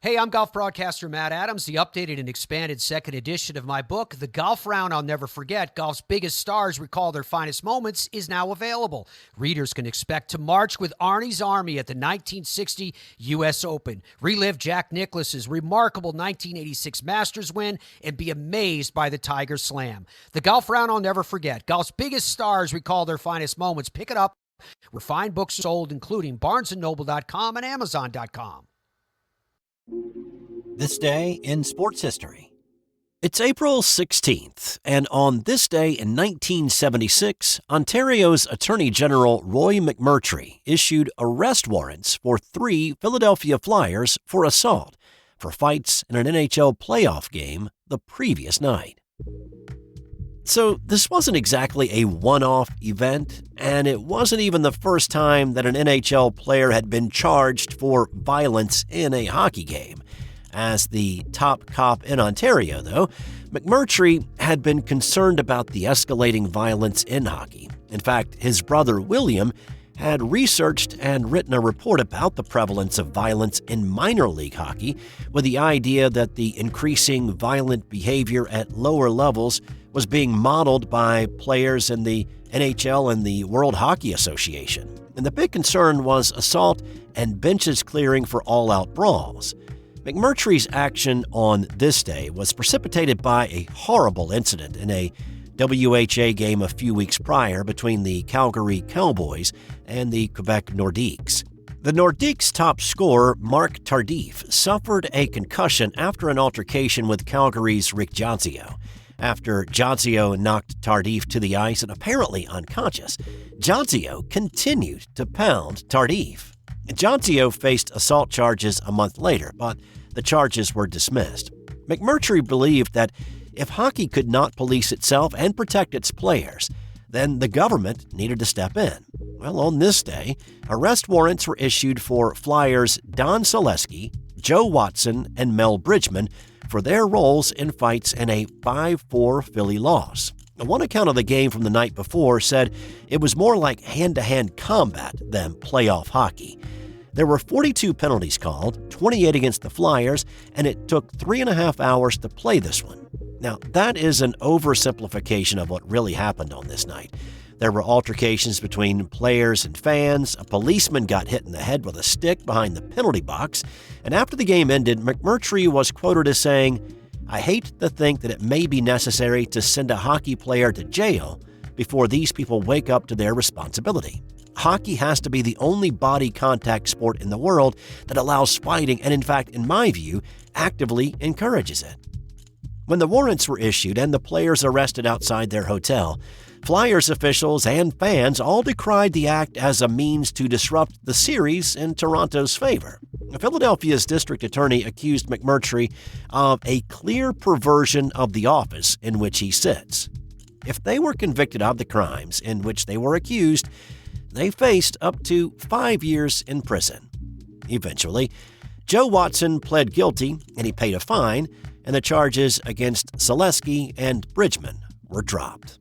Hey, I'm golf broadcaster Matt Adams. The updated and expanded second edition of my book, The Golf Round I'll Never Forget, Golf's Biggest Stars Recall Their Finest Moments, is now available. Readers can expect to march with Arnie's Army at the 1960 U.S. Open, relive Jack Nicklaus's remarkable 1986 Masters win, and be amazed by the Tiger Slam. The Golf Round I'll Never Forget, Golf's Biggest Stars Recall Their Finest Moments. Pick it up where fine books are sold, including BarnesandNoble.com and Amazon.com. This day in sports history. It's April 16th, and on this day in 1976, Ontario's Attorney General Roy McMurtry issued arrest warrants for 3 Philadelphia Flyers for assault for fights in an NHL playoff game the previous night. So this wasn't exactly a one-off event, and it wasn't even the first time that an NHL player had been charged for violence in a hockey game. As the top cop in Ontario, though, McMurtry had been concerned about the escalating violence in hockey. In fact, his brother William had researched and written a report about the prevalence of violence in minor league hockey, with the idea that the increasing violent behavior at lower levels was being modeled by players in the NHL and the World Hockey Association. And the big concern was assault and benches clearing for all-out brawls. McMurtry's action on this day was precipitated by a horrible incident in a WHA game a few weeks prior between the Calgary Cowboys and the Quebec Nordiques. The Nordiques' top scorer, Marc Tardif, suffered a concussion after an altercation with Calgary's Rick Johnzio. After Johnzio knocked Tardif to the ice and apparently unconscious, Johnzio continued to pound Tardif. Johnzio faced assault charges a month later, but the charges were dismissed. McMurtry believed that if hockey could not police itself and protect its players, then the government needed to step in. Well, on this day, arrest warrants were issued for Flyers Don Selesky, Joe Watson, and Mel Bridgman for their roles in fights in a 5-4 Philly loss. One account of the game from the night before said it was more like hand-to-hand combat than playoff hockey. There were 42 penalties called, 28 against the Flyers, and it took 3.5 hours to play this one. Now, that is an oversimplification of what really happened on this night. There were altercations between players and fans, a policeman got hit in the head with a stick behind the penalty box, and after the game ended, McMurtry was quoted as saying, "I hate to think that it may be necessary to send a hockey player to jail before these people wake up to their responsibility. Hockey has to be the only body contact sport in the world that allows fighting and, in fact, in my view, actively encourages it." When the warrants were issued and the players arrested outside their hotel, Flyers officials and fans all decried the act as a means to disrupt the series in Toronto's favor. Philadelphia's district attorney accused McMurtry of a clear perversion of the office in which he sits. If they were convicted of the crimes in which they were accused, they faced up to 5 years in prison. Eventually, Joe Watson pled guilty and he paid a fine, and the charges against Selesky and Bridgman were dropped.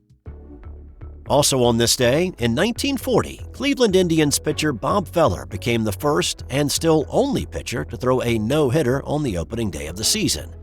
Also on this day, in 1940, Cleveland Indians pitcher Bob Feller became the first and still only pitcher to throw a no-hitter on the opening day of the season.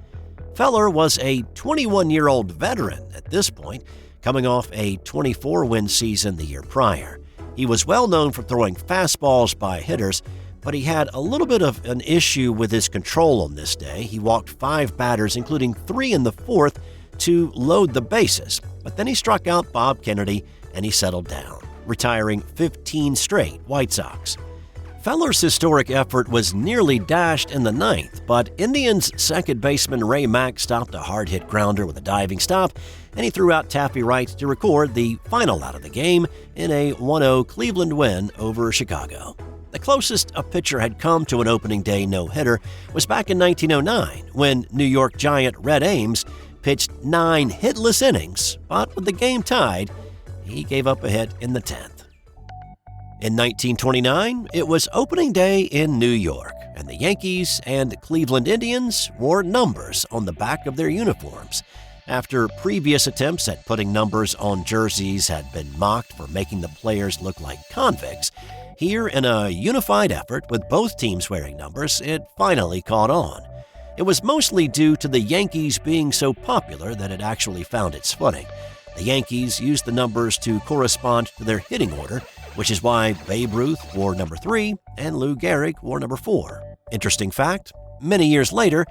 Feller was a 21-year-old veteran at this point, coming off a 24-win season the year prior. He was well known for throwing fastballs by hitters, but he had a little bit of an issue with his control on this day. He walked 5 batters, including 3 in the 4th, to load the bases. But then he struck out Bob Kennedy and he settled down, retiring 15 straight White Sox. Feller's historic effort was nearly dashed in the 9th, but Indians' second baseman Ray Mack stopped a hard-hit grounder with a diving stop, and he threw out Taffy Wright to record the final out of the game in a 1-0 Cleveland win over Chicago. The closest a pitcher had come to an opening day no-hitter was back in 1909, when New York Giant Red Ames pitched 9 hitless innings, but with the game tied, he gave up a hit in the 10th. In 1929, it was opening day in New York, and the Yankees and Cleveland Indians wore numbers on the back of their uniforms. After previous attempts at putting numbers on jerseys had been mocked for making the players look like convicts, here in a unified effort with both teams wearing numbers, it finally caught on. It was mostly due to the Yankees being so popular that it actually found its footing. The Yankees used the numbers to correspond to their hitting order, which is why Babe Ruth wore number 3 and Lou Gehrig wore number 4. Interesting fact, many years later,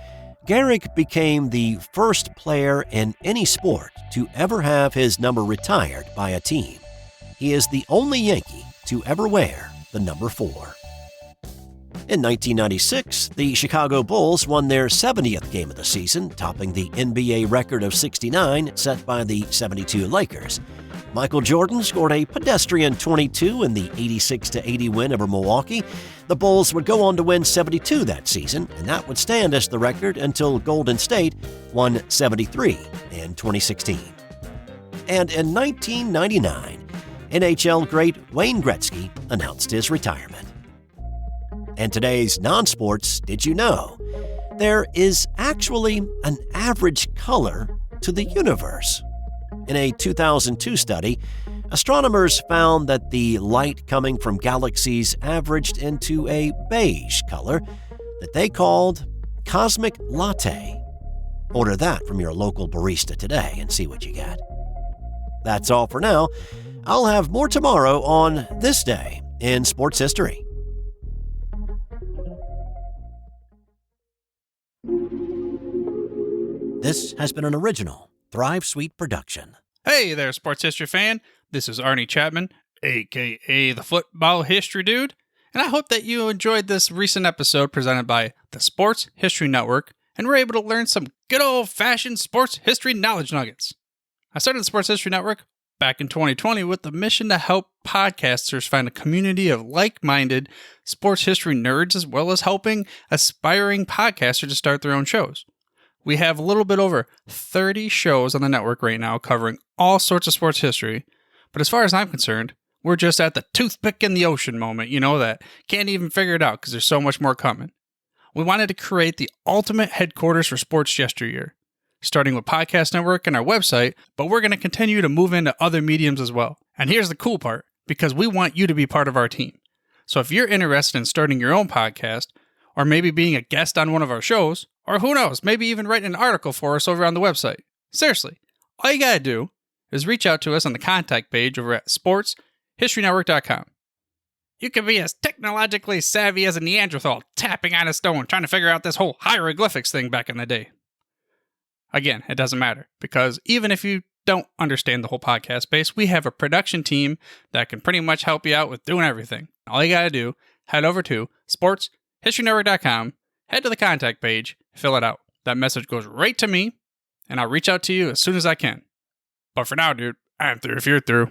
Gehrig became the first player in any sport to ever have his number retired by a team. He is the only Yankee to ever wear the number 4. In 1996, the Chicago Bulls won their 70th game of the season, topping the NBA record of 69 set by the 72 Lakers. Michael Jordan scored a pedestrian 22 in the 86-80 win over Milwaukee. The Bulls would go on to win 72 that season, and that would stand as the record until Golden State won 73 in 2016. And in 1999, NHL great Wayne Gretzky announced his retirement. And today's non-sports Did You Know? There is actually an average color to the universe. In a 2002 study, astronomers found that the light coming from galaxies averaged into a beige color that they called cosmic latte. Order that from your local barista today and see what you get. That's all for now. I'll have more tomorrow on This Day in Sports History. This has been an original Thrive Suite production. Hey there, sports history fan. This is Arnie Chapman, a.k.a. the Football History Dude, and I hope that you enjoyed this recent episode presented by the Sports History Network and were able to learn some good old-fashioned sports history knowledge nuggets. I started the Sports History Network back in 2020 with the mission to help podcasters find a community of like-minded sports history nerds, as well as helping aspiring podcasters to start their own shows. We have a little bit over 30 shows on the network right now covering all sorts of sports history, but as far as I'm concerned, we're just at the toothpick in the ocean moment, that can't even figure it out because there's so much more coming. We wanted to create the ultimate headquarters for sports yesteryear, starting with Podcast Network and our website, but we're going to continue to move into other mediums as well. And here's the cool part, because we want you to be part of our team. So if you're interested in starting your own podcast, or maybe being a guest on one of our shows, or who knows, maybe even writing an article for us over on the website. Seriously, all you gotta do is reach out to us on the contact page over at sportshistorynetwork.com. You can be as technologically savvy as a Neanderthal tapping on a stone trying to figure out this whole hieroglyphics thing back in the day. Again, it doesn't matter, because even if you don't understand the whole podcast space, we have a production team that can pretty much help you out with doing everything. All you gotta do, head over to sportshistorynetwork.com, head to the contact page, fill it out. That message goes right to me, and I'll reach out to you as soon as I can. But for now, dude, I'm through if you're through.